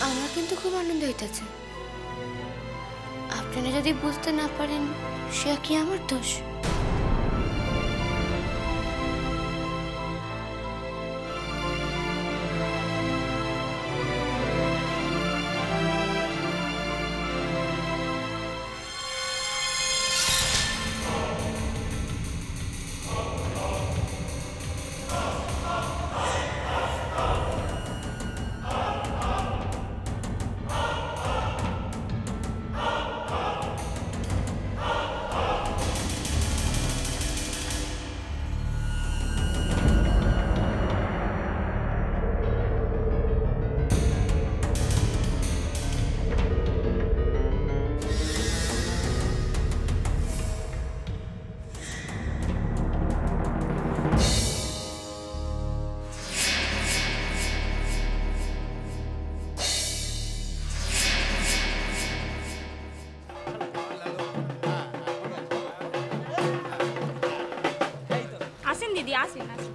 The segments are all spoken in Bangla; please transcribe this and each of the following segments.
আমার কিন্তু খুব আনন্দ হইতেছে। আপনারা যদি বুঝতে না পারেন সে কি আমার দোষ? দিদি আসেন আসেন।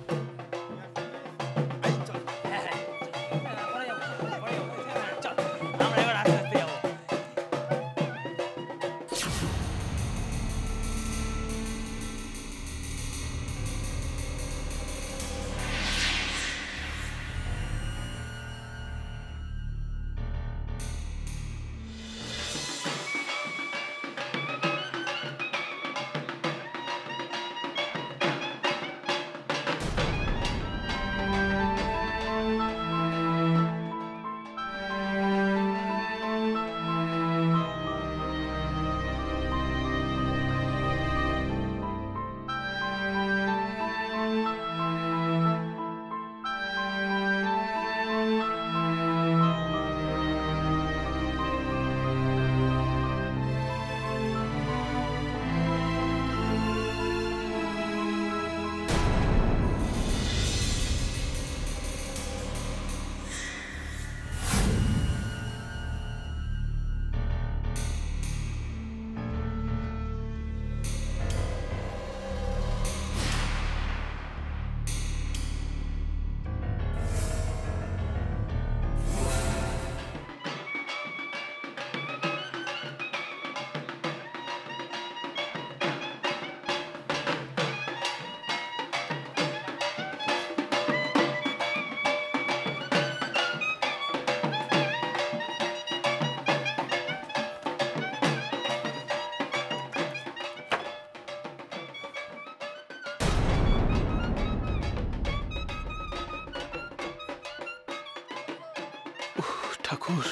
ঠাকুর,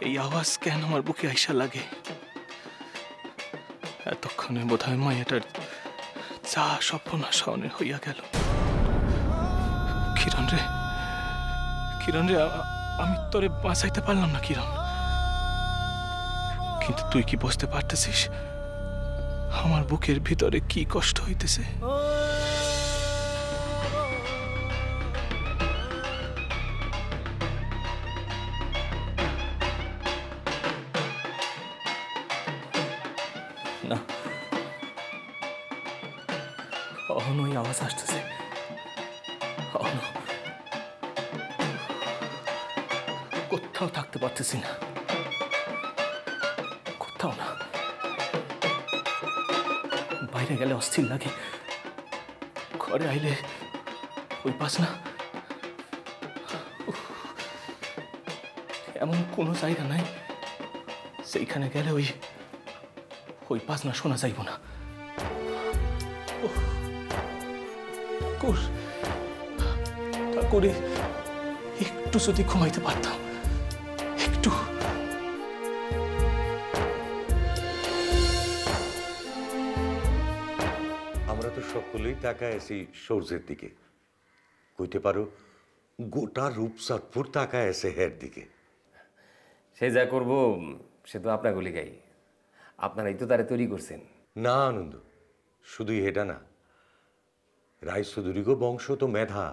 এই আওয়াজ কেন আমার বুকে আইসা লাগে? এতক্ষণে বোধহয় মায়াটার যা সর্বনাশ হইয়া গেল। কিরণ রে, কিরণ রে, আমি তোরে বাঁচাইতে পারলাম না কিরণ, কিন্তু তুই কি বুঝতে পারতেছিস আমার বুকের ভিতরে কি কষ্ট হইতেছে? না, অহনই আওয়াজ আসতেছে। কোথাও থাকতে পারতেছি না, কোথাও না। বাইরে গেলে অস্থির লাগে, ঘরে আইলে ওই পাস না। এমন কোনো জায়গা নাই সেইখানে গেলে ওই পাস না শোনা যাইব না। ঠাকুর, একটু যদি ঘুমাইতে পারতাম, একটু। আমরা তো সকলেই তাকায় আছি সূর্যের দিকে, কইতে পারো গোটা রূপসাদপুর তাকায় আছে হের দিকে। সে যা করবো সে তো আপনার গলি গাই, আপনারাই তো তারা তৈরি করছেন। না আনন্দ, শুধুই এটা না, রায়চৌধুরীগো বংশ তো মেধা,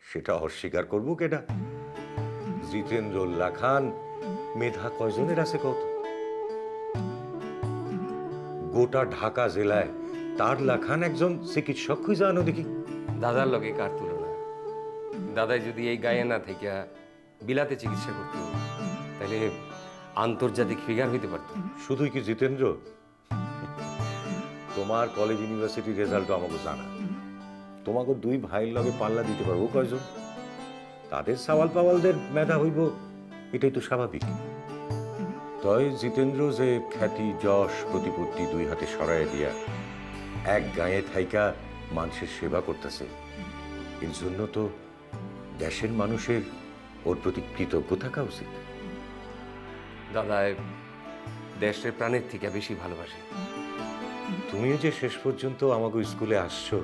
সেটা অস্বীকার করবো কেডা? জিতেন্দ্রুল্লাহ খান মেধা কয়জনের আছে কত? গোটা ঢাকা জেলায় তার লাখান একজন চিকিৎসক খুঁজে জানো দেখি। দাদার লগে কার তুলনা? দাদাই যদি এই গায়ে না থেকে বিলাতে চিকিৎসা করতো, তাহলে আন্তর্জাতিক ফিগার হইতে পারতো। শুধুই কি জিতেন্দ্র, তোমার কলেজ ইউনিভার্সিটি রেজাল্ট আমাকে জানা। তোমাকে দুই ভাইয়ের লগে পাল্লা দিতে পারবো কয়জন? তাদের সাওয়াল পাওয়ালদের মেধা হইব, এটাই তো স্বাভাবিক। তয় জিতেন্দ্র যে খ্যাতি যশ প্রতিপত্তি দুই হাতে সরাইয়া দিয়া এক গায়ে থাইকা মানুষের সেবা করতেছে, এর জন্য তো দেশের মানুষের ওর প্রতি কৃতজ্ঞ থাকা উচিত। দাদা দেশের প্রাণের থেকে বেশি ভালোবাসে। তুমিও যে শেষ পর্যন্ত আমাকে স্কুলে আসছো,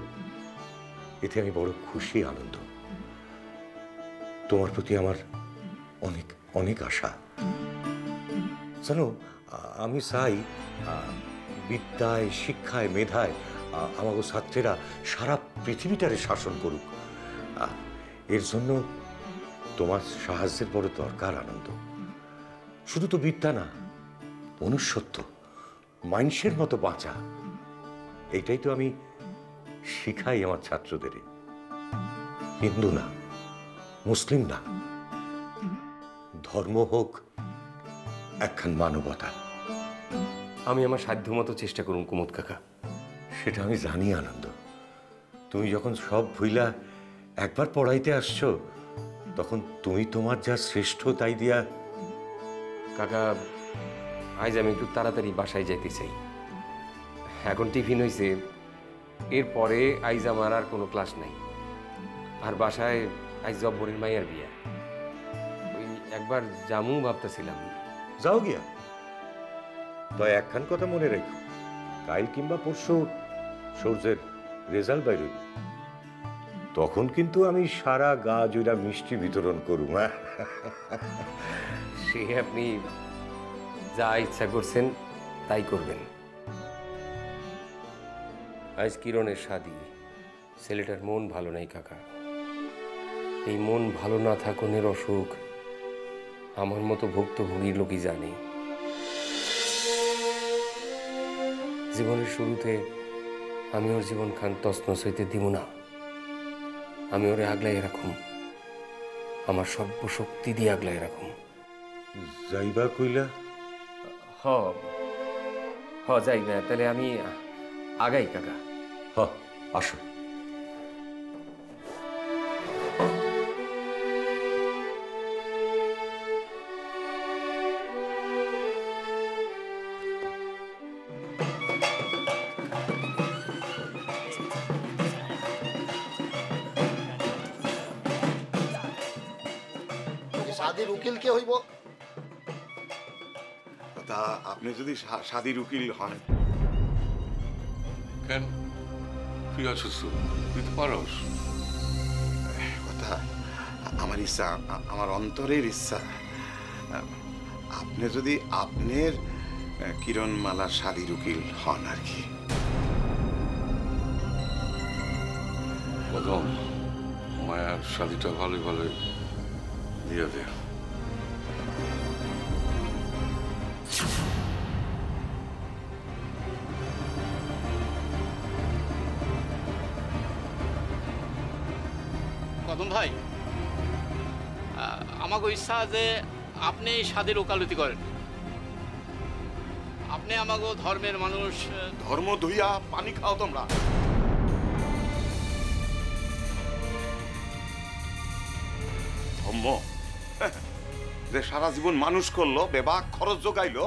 এতে আমি বড় খুশি, আনন্দ। তোমার প্রতি আমার অনেক অনেক আশা। জানো, আমি চাই বিদ্যায়, শিক্ষায়, মেধায় আমাকে ছাত্রেরা সারা পৃথিবীটারে শাসন করুক। এর জন্য তোমার সাহায্যের বড় দরকার, আনন্দ। শুধু তো বিদ্যা না, মনুষ্যত্ব, মানুষের মতো বাঁচা, এইটাই তো আমি শিখাই আমার ছাত্রদের। হিন্দু না, মুসলিম না, ধর্ম হোক একখান মানবতা। আমি আমার সাধ্য মতো চেষ্টা করুন কুমুদ কাকা। সেটা আমি জানি, আনন্দ। তুমি যখন সব ভুইলা একবার পড়াইতে আসছো, তখন তুমি তোমার যা শ্রেষ্ঠ তাই দিয়া। কাকা, আজ আমি একটু তাড়াতাড়ি বাসায় যাইতে চাই। এখন টিফিন হয়েছে, এরপরে আইজ আমার আর কোনো ক্লাস নাই। আর বাসায় আইজ জব্বরের মাইয়ার বিয়া, ওই একবার জামু ভাবতেছিলাম। যাও গিয়া। তো একখান কথা মনে রেখো, কাল কিংবা পরশু সূর্যের রেজাল্ট বাইর হইল, তখন কিন্তু আমি সারা গা জুড়া মিষ্টি বিতরণ করুম। সে আপনি যা ইচ্ছা করছেন তাই করবেন। আজ কিরণের শাদি, ছেলেটার মন ভালো নাই কাকা। এই মন ভালো না থাকনের অসুখ আমার মতো ভুক্তভোগীর লোকই জানে। জীবনের শুরুতে আমি ওর জীবন খান তছনছ হইতে দিব না। আমি ওরে আগলাই রাখুম, আমার সর্বশক্তি দিয়ে আগলাই রাখুম। যাইবা কইলা? হ হ যাইবা। তাহলে আমি আগাই কাকা। হ, আসো। শাদির উকিল কে হইব? তা আপনি যদি শাদির উকিল হন। কেন তুই আছিস তো, তুই তো পারস। কথা আমার ইচ্ছা, আমার অন্তরের ইচ্ছা, আপনি যদি আপনার কিরণমালার শাদির উকিল হন আর কি। প্রথম মায়ার শাদিটা ভালো ভালো দিয়ে দে। কদম ভাই, আমাকে ইচ্ছা যে আপনি স্বাদের ওকালতি করেন। আপনি আমাকে ধর্মের মানুষ। ধর্ম ধুইয়া পানি খাও তোমরা। ধর্ম যে সারা জীবন মানুষ করলো, বেবাক খরচ জোগাইলো।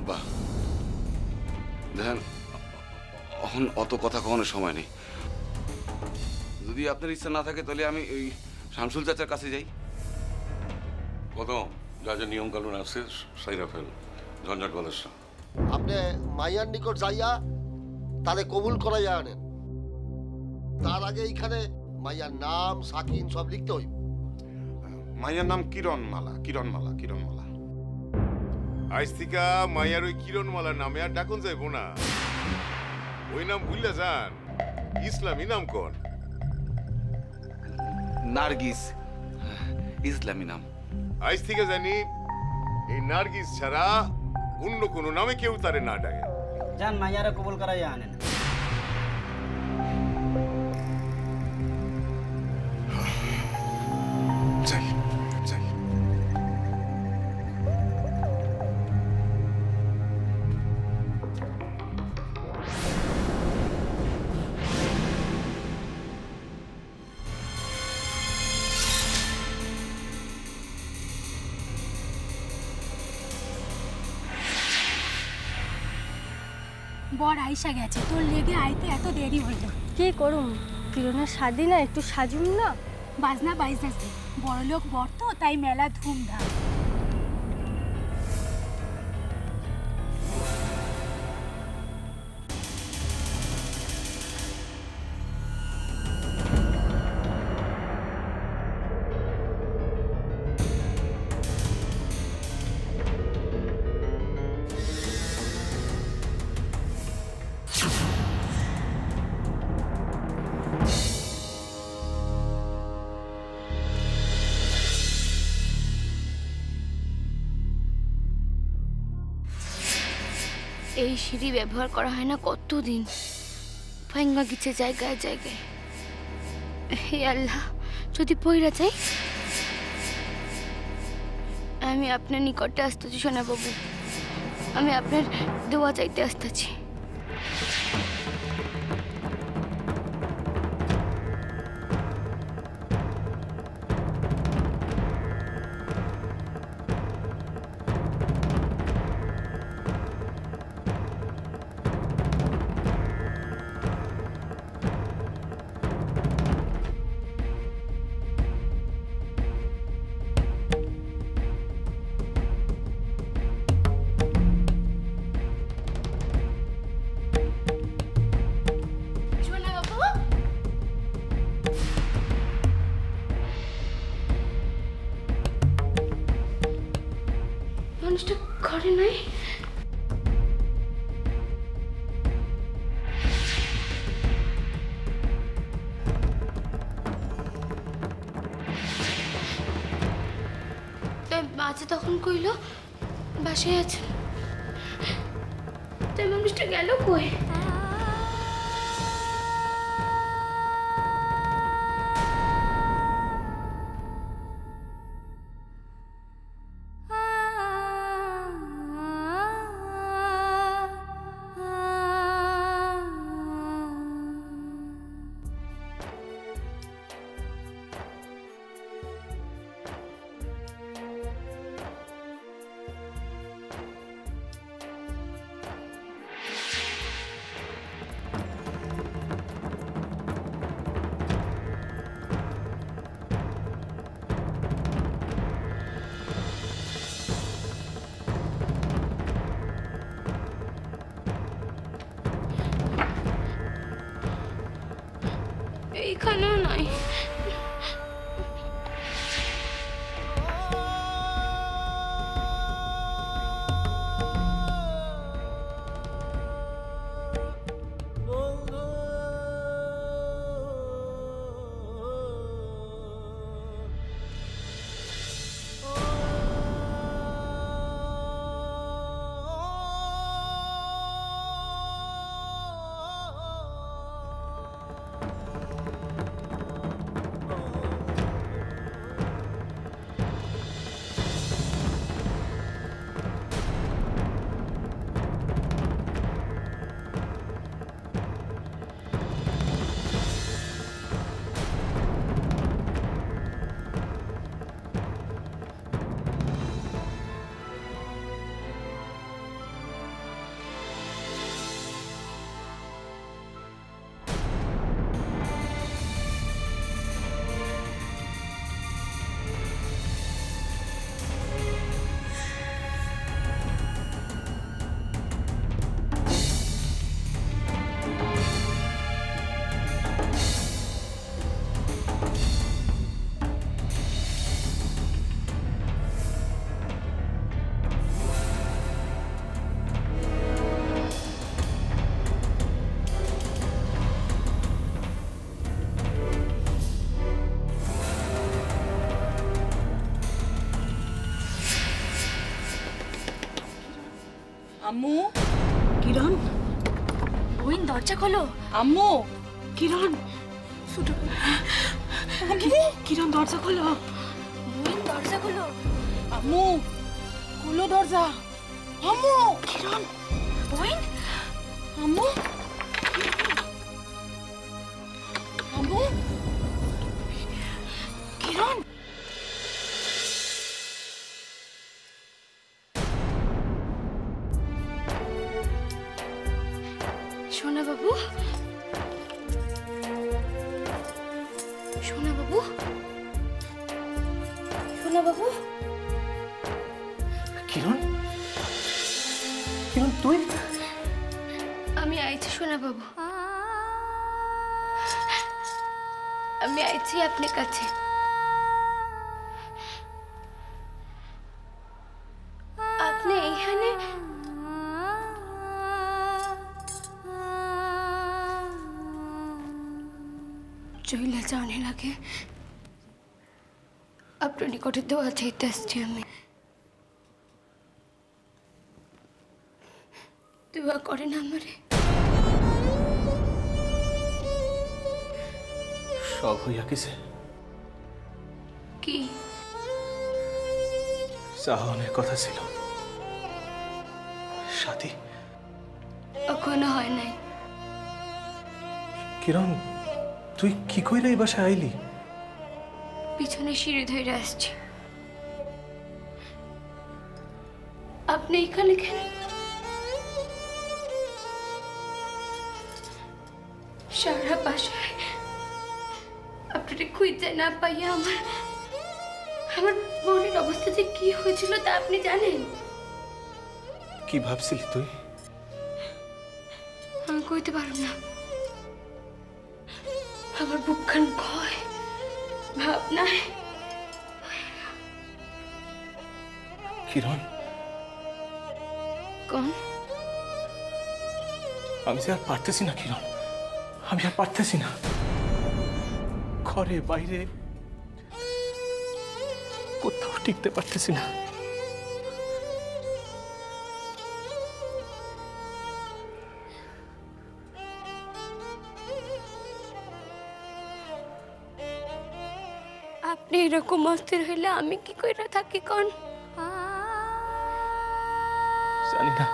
বাহ, দেখেন এখন অত কথা কখনো সময় নেই। যদি আপনার ইচ্ছা না থাকে তাহলে আমি ওই শামসুল চাচার কাছে যাই। প্রথম যা যা নিয়ম কানুন আছে সাইরা ফেল, ঝঞ্ঝাট বলেছ না। আপনি মাইয়ার নিকট যাইয়া তারে কবুল করাইয়া আনেন। তার আগে এইখানে মাইয়ার নাম, সাকিন সব লিখতে হইব। মাইয়ার নাম কিরণমালা, কিরণমালা, কিরণমালা। আজ থেকে মাইয়ার ওই কিরণমালা নামে আর ডাকুন যাইব না। ওই নাম ভুললে যান, ইসলামী নাম কোন? নার্গিস, ইসলামী নাম। আজ থেকে জানি এই নার্গিস ছাড়া অন্য কোনো নামে কেউ তারে না ডাকে। যান মাইয়ারা কবুল করাইয়া আনেন। যাই যাই। বর আইসা গেছে, তোর লেগে আইতে এত দেরি হইল। কি করুম, কিরণের শাদি না, একটু সাজুম না। বাজনা বাইজাছে, বড়লোক বর তো, তাই মেলা ধুমধাম। এই সিঁড়ি ব্যবহার করা হয় না কতদিন, ভাঙ্গা গেছে জায়গায় জায়গায়। হে আল্লাহ, যদি পইরা যাই। আমি আপনার নিকটে আসতেছি সোনা বাবু, আমি আপনার দোয়া চাইতে আসতেছি। মানুষটা ঘরে নাই। মাঝে তখন কইল বাসায় আছে, তাই মানুষটা গেল কই? এইখানেও নাই। আম্মু, কিরণ, ওইন দরজা খোলো। আম্মু, কিরণ, কিরণ দরজা খোলো। দরজাগুলো। আম্মু খুলো দরজা। আম্মু কিরণ, বোন, আম্মু আম্মু কিরণ। সোনা বাবু, সোনা বাবু, সোনা বাবু। কিরণ, কিরণ তুই? আমি আইছি সোনা বাবু, আমি আইছি আপনার কাছে। আপনি এইখানে? চইলা যাওয়ার আগে আপনার নিকটে দোয়া চাইতে আসছি আমি। দোয়া করেন আমারে। সব হইয়া গেছে। কি? সাহনের কথা ছিল, সাথী এখনো হয় নাই। কিরণ, তুই কি কইরা এই বাসায় আইলি? পিছনে সিঁড়ি ধরে আসছি। আপনি এখানে কেন? সারা বাসায় আপনাকে খুঁজে না পাইয়া আমার বোনের অবস্থা যে কি হয়েছিল তা আপনি জানেন? কি ভাবছিলি তুই? আমি কইতে পারব না। আমার বুকখান ভয় ভাবনায়। কিরণ, কোন? আমি যে আর পারতেছি না কিরণ, আমি আর পারতেছি না। ঘরে বাইরে কোথাও টিকতে পারতেছি না। আপনি এরকম অস্থির হইলে আমি কি কইরা থাকি কোন? জানি না,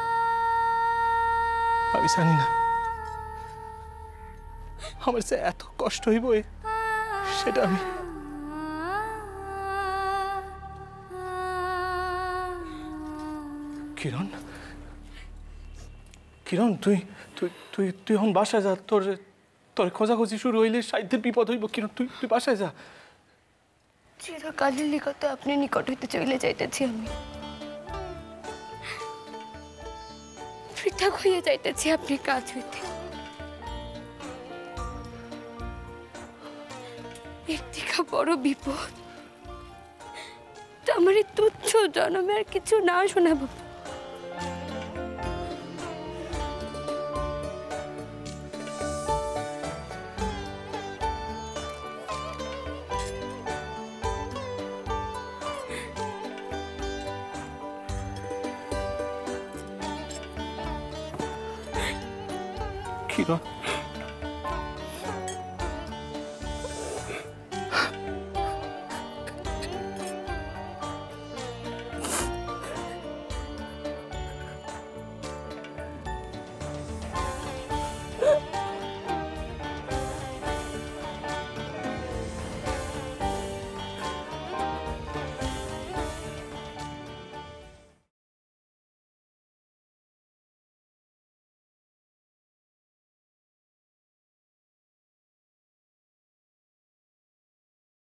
আমি জানি না। আমার যে এত কষ্ট হইব সেটা আমি কিরণ, কিরণ তুই তুই তুই তুই এখন বাসায় যা। তোর তোর খোঁজাখুঁজি শুরু হইলে সাহিত্যের বিপদ হইব। কিরণ তুই তুই বাসায় যা। চিরকালের নিকট আপনি নিকট হইতে চলে যাইতেছি আমি। পৃথক হইয়া যাইতেছি আপনি কাজ হইতে। একদিকে বড় বিপদ। আমার এই তুচ্ছ জন্মে আর কিছু না শোনাবো। কিরণ